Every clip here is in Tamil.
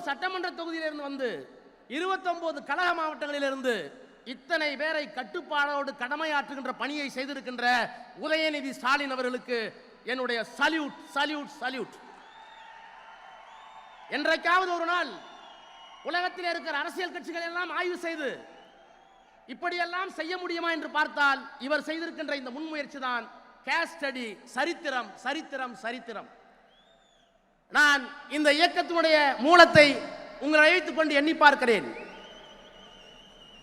சட்டமன்ற தொகுதியிலிருந்து வந்து 29 கழக மாவட்டங்களிலிருந்து இத்தனை பேரை கட்டுப்பாடோடு கடமையாற்றுகின்ற பணியை செய்திருக்கின்ற உதயநிதி ஸ்டாலின் அவர்களுக்கு என்னுடைய சல்யூட் சல்யூட் சல்யூட். என்றைக்காவது ஒரு நாள் உலகத்தில் இருக்கிற அரசியல் கட்சிகள் எல்லாம் ஆய்வு செய்து இப்படியெல்லாம் செய்ய முடியுமா என்று பார்த்தால் இவர் செய்திருக்கின்ற இந்த முன்முயற்சி தான் கேஸ் ஸ்டடி, சரித்திரம் சரித்திரம் சரித்திரம். நான் இந்த இயக்கத்தினுடைய மூலத்தை உங்களை அழைத்துக் கொண்டு எண்ணி பார்க்கிறேன்.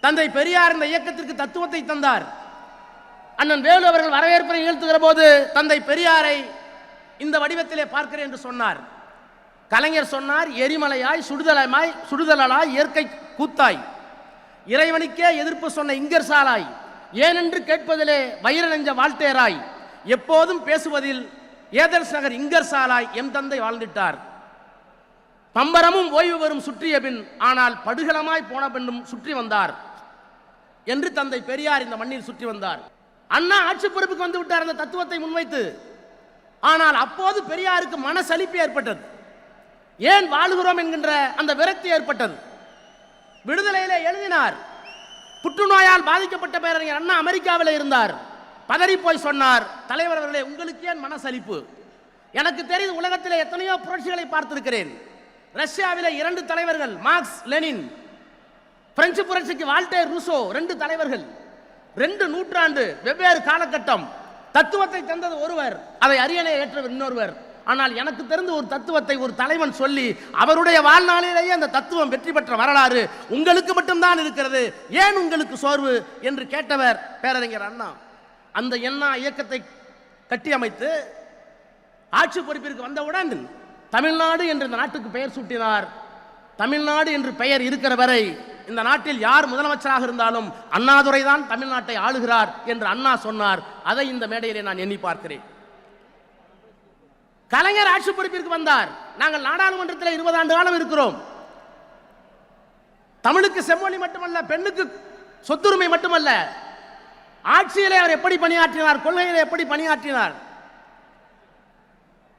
தந்தை பெரியார் இந்த இயக்கத்திற்கு தத்துவத்தை தந்தார். அண்ணன் வேலு அவர்கள் வரவேற்பை நிகழ்த்துகிற போது தந்தை பெரியாரை இந்த வடிவத்திலே பார்க்கிறேன் என்று சொன்னார். கலைஞர் சொன்னார், எரிமலையாய் சுடுதலாய் இயற்கை கூத்தாய், இறைவனுக்கே எதிர்ப்பு சொன்ன இங்கர்சாலாய், ஏனென்று கேட்பதிலே வைர நெஞ்ச வாழ்த்தேராய், எப்போதும் பேசுவதில் ஏதர்ஸ் நகர் இங்கர்சாலாய் எம் தந்தை வாழ்ந்திட்டார். பம்பரமும் ஓய்வு வரும் சுற்றிய பின், ஆனால் படுகளமாய் போன பின்னும் சுற்றி வந்தார் என்று தந்தை பெரியார் இந்த மண்ணில் சுற்றி வந்தார். அண்ணா ஆட்சி பொறுப்புக்கு வந்து விட்டார் அந்த தத்துவத்தை முன்வைத்து. ஆனால் அப்போது பெரியாருக்கு மனசலிப்பு ஏற்பட்டது. ஏன் வாழுகிறோம் என்கின்ற அந்த விரக்தி ஏற்பட்டது. விடுதலையிலே எழுதினார், புற்றுநோயால் பாதிக்கப்பட்ட பேரறிஞர் அண்ணா அமெரிக்காவில் இருந்தார். பதறி போய் சொன்னார், தலைவர் அவர்களே உங்களுக்கு ஏன் மனசலிப்பு? எனக்கு தெரிந்து உலகத்தில் எத்தனையோ புரட்சிகளை பார்த்திருக்கிறேன். ரஷ்யாவிலே 2 தலைவர்கள், மார்க்ஸ் லெனின், பிரெஞ்சு புரட்சிக்கு வால்டேர் ரூசோ, 2 தலைவர்கள், 2 நூற்றாண்டு வெவ்வேறு காலகட்டம். தத்துவத்தை தந்தது ஒருவர், அதை அரியணை ஏற்றவர் இன்னொருவர். ஆனால் எனக்கு தெரிந்து ஒரு தத்துவத்தை ஒரு தலைவன் சொல்லி அவருடைய வாழ்நாளிலேயே அந்த தத்துவம் வெற்றி பெற்ற வரலாறு உங்களுக்கு மட்டும்தான் இருக்கிறது, ஏன் உங்களுக்கு சோர்வு என்று கேட்டவர் பேரறிஞர் அண்ணா. அந்த அண்ணா இயக்கத்தை கட்டி அமைத்து ஆட்சி பொறுப்பிற்கு வந்தவுடன் தமிழ்நாடு என்று இந்த நாட்டுக்கு பெயர் சூட்டினார். தமிழ்நாடு என்று பெயர் இருக்கிற வரை இந்த நாட்டில் யார் முதலமைச்சராக இருந்தாலும் அண்ணாதுரை தான் தமிழ்நாட்டை ஆளுகிறார் என்று அண்ணா சொன்னார். அதை இந்த மேடையிலே நான் எண்ணி பார்க்கிறேன். கலைஞர் ஆட்சி பொறுப்பிற்கு வந்தார். நாங்கள் நாடாளுமன்றத்தில் 20 ஆண்டு காலம் இருக்கிறோம். தமிழுக்கு செம்மொழி மட்டுமல்ல, பெண்ணுக்கு சொத்துரிமை மட்டுமல்ல, ஆட்சியிலே அவர் எப்படி பணியாற்றினார், கொள்கையிலே எப்படி பணியாற்றினார்.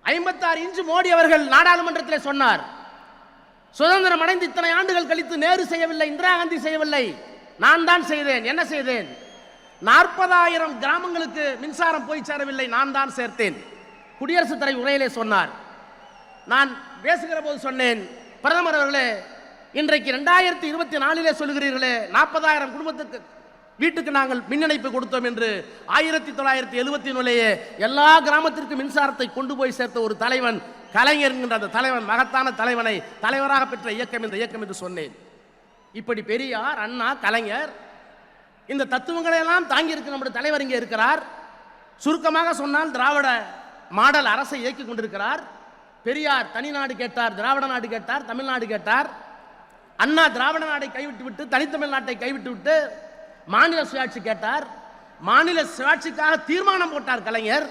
56 இன்ச் மோடி அவர்கள் நாடாளுமன்றத்தில் சொன்னார், சுதந்திரம் அடைந்து இத்தனை ஆண்டுகள் கழித்து நேரு செய்யவில்லை, இந்திரா காந்தி செய்யவில்லை, நான் தான் செய்தேன். என்ன செய்தேன்? 40,000 கிராமங்களுக்கு மின்சாரம் போய் சேரவில்லை, நான் தான் சேர்த்தேன். குடியரசுத் தலைவர் உரையிலே சொன்னார். நான் பேசுகிற போது சொன்னேன், பிரதமர் அவர்களே, இன்றைக்கு 2024 சொல்லுகிறீர்களே 40,000 குடும்பத்துக்கு வீட்டுக்கு நாங்கள் மின் இணைப்பு கொடுத்தோம் என்று. 1974 எல்லா கிராமத்திற்கும் மின்சாரத்தை கொண்டு போய் சேர்த்த ஒரு தலைவன் கலைஞர் என்கின்ற அந்த தலைவன், மகத்தான தலைவனை தலைவராக பெற்ற இயக்கம் இந்த இயக்கம் என்று சொன்னேன். இப்படி பெரியார், அண்ணா, கலைஞர் இந்த தத்துவங்களை எல்லாம் தாங்கி இருக்க நம்முடைய தலைவர் இங்கே இருக்கிறார். சுருக்கமாக சொன்னால் திராவிட மாடல் அரசை இயக்கி கொண்டிருக்கிறார். பெரியார் தனி நாடு கேட்டார், திராவிட நாடு கேட்டார், தமிழ்நாடு கேட்டார். அண்ணா திராவிட நாடை கைவிட்டு விட்டு தனித்தமிழ் நாட்டை கைவிட்டு விட்டு மாநில சுயாட்சி கேட்டார். மாநில சுயாட்சிக்காக தீர்மானம் போட்டார் கலைஞர்.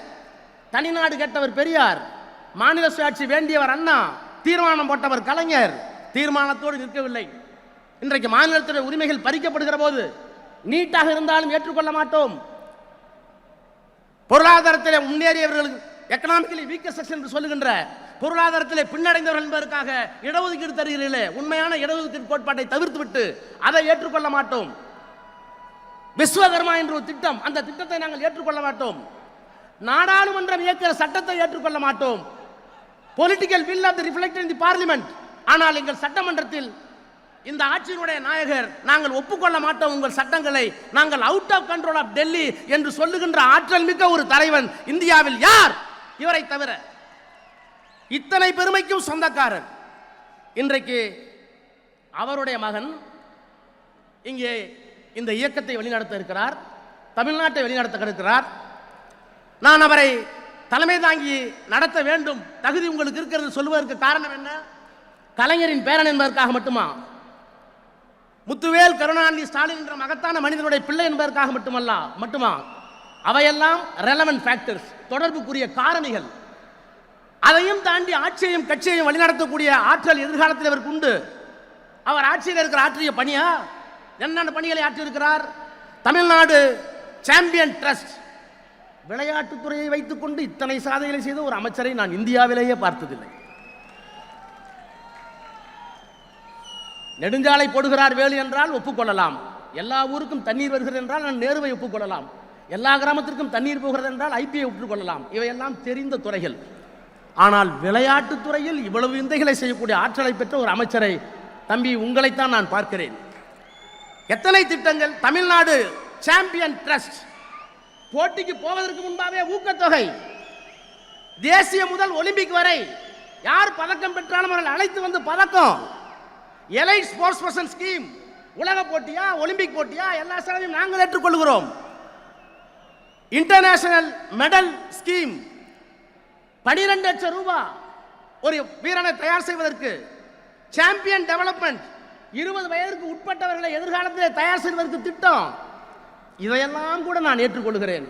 தனி நாடு கேட்டவர் பெரியார், மாநில சுயாட்சி வேண்டியவர் அண்ணா, தீர்மானம் போட்டவர் கலைஞர். தீர்மானத்தோடு நிற்கவில்லை. இன்றைக்கு மாநிலத்துடைய உரிமைகள் பறிக்கப்படுகிற போது நீட்டாக இருந்தாலும் ஏற்றுக்கொள்ள மாட்டோம். பொருளாதாரத்தில் முன்னேறியவர்களுக்கு எக்கனாமிக்கலி வீக்கர் செக்ஷன் என்று சொல்லுகின்ற பொருளாதாரத்திலே பின்னடைந்தவர்கள் என்பதற்காக இடஒதுக்கீடு தருகிறீர்களே, உண்மையான இடஒதுக்கீடு கோட்பாட்டை தவிர்த்து விட்டு அதை ஏற்றுக்கொள்ள மாட்டோம். விஸ்வகர்மா என்ற ஒரு திட்டம், அந்த திட்டத்தை நாங்கள் ஏற்றுக்கொள்ள மாட்டோம். நாடாளுமன்றம் இயக்கிற சட்டத்தை ஏற்றுக்கொள்ள மாட்டோம். Political will of the reflected in the parliament. ஆனால் எங்கள் சட்டமன்றத்தில் இந்த ஆட்சியினுடைய நாயகர், நாங்கள் ஒப்புக்கொள்ள மாட்டோம் உங்கள் சட்டங்களை, நாங்கள் out of control of Delhi என்று சொல்லுகின்ற ஆற்றல் மிக்க ஒரு தலைவன் இந்தியாவில் யார்? இவரை தவிர. இத்தனை பெருமைக்கும் சொந்தக்காரர். இன்றைக்கு அவருடைய மகன் இங்கே இந்த இயக்கத்தை வழிநடத்த இருக்கிறார், தமிழ்நாட்டை வழிநடத்த இருக்கிறார். நான் அவரை தலைமை தாங்கி நடத்த வேண்டும், தகுதி உங்களுக்கு இருக்கிறது சொல்வதற்கு காரணம் என்ன? கலைஞரின் பேரன் என்பதற்காக மட்டுமா? முத்துவேல் கருணாநிதி ஸ்டாலின் என்ற மகத்தான மனிதனுடைய பிள்ளை என்பதற்காக மட்டுமா? அவையெல்லாம் ரெலவென்ட் ஃபேக்டர்ஸ், தொடர்புக்குரிய காரணிகள். அதையும் தாண்டி ஆட்சியையும் கட்சியையும் வழிநடத்தக்கூடிய ஆற்றல் எதிர்காலத்தில் அவருக்கு உண்டு. அவர் ஆட்சியில் இருக்கிற ஆற்றிய பணியா? என்னென்ன பணிகளை ஆற்றியிருக்கிறார்? தமிழ்நாடு சாம்பியன் ட்ரஸ்ட், விளையாட்டுத்துறையை வைத்துக் கொண்டு இத்தனை சாதனைகளை செய்த ஒரு அமைச்சரை நான் இந்தியாவிலேயே பார்த்ததில்லை. நெடுஞ்சாலை போடுகிறார் வேலு என்றால் ஒப்புக்கொள்ளலாம். எல்லா ஊருக்கும் தண்ணீர் வருகிறது என்றால் நான் நேருவை ஒப்புக்கொள்ளலாம். எல்லா கிராமத்திற்கும் தண்ணீர் போகிறது என்றால் ஐபியை ஒப்புக்கொள்ளலாம். இவையெல்லாம் தெரிந்த துறைகள். ஆனால் விளையாட்டுத் துறையில் இவ்வளவு விந்தைகளை செய்யக்கூடிய ஆற்றலை பெற்ற ஒரு அமைச்சரை தம்பி உங்களைத்தான் நான் பார்க்கிறேன். எத்தனை திட்டங்கள்! தமிழ்நாடு சாம்பியன் ட்ரஸ்ட் போட்டிக்கு போவதற்கு முன்பாகவே ஊக்கத்தொகை, தேசிய முதல் ஒலிம்பிக் வரை யார் பதக்கம் பெற்றாலும் அவர்கள் அழைத்து வந்து பதக்கம். எலைட் ஸ்போர்ட்ஸ் பர்சன் ஸ்கீம், உலக போட்டியா ஒலிம்பிக் போட்டியா எல்லா செலவையும் நாங்கள் ஏற்றுக்கொள்கிறோம். இன்டர்நேஷனல் மெடல் ஸ்கீம் 12 லட்சம் ரூபாய் ஒரு வீரனை தயார் செய்வதற்கு. சாம்பியன் டெவலப்மெண்ட் 20 வயதிற்கு உட்பட்டவர்களை எதிர்காலத்தில் தயார் செய்வதற்கு திட்டம். இதையெல்லாம் கூட நான் ஏற்றுக்கொள்கிறேன்.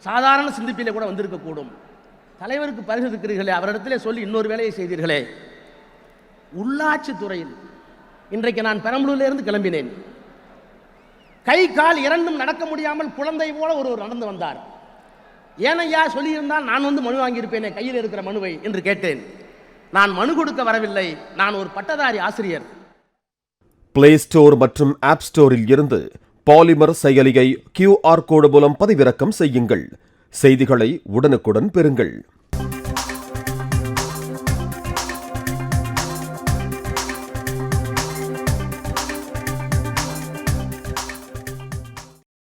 சாதாரண சிந்திப்பிலே கூட வந்திருக்கக்கூடும். தலைவருக்கு பரிசு இருக்கிறீர்களே, அவரிடத்திலே சொல்லி இன்னொரு வேலையை செய்தீர்களே. உள்ளாட்சி துறையில் இன்றைக்கு நான் பெரம்பலூரிலிருந்து கிளம்பினேன். கை கால் இரண்டும் நடக்க முடியாமல் குழந்தை போல ஒருவர் நடந்து வந்தார். ஏனையா சொல்லியிருந்தால் நான் வந்து மனு வாங்கியிருப்பேனே கையில் இருக்கிற மனுவை என்று கேட்டேன். நான் மனு கொடுக்க வரவில்லை, நான் ஒரு பட்டதாரி ஆசிரியர். பிளே ஸ்டோர் மற்றும் ஆப் ஸ்டோரில் இருந்து பாலிமர் செயலியை QR கோடு மூலம் பதிவிறக்கம் செய்யுங்கள். செய்திகளை உடனுக்குடன் பெறுங்கள்.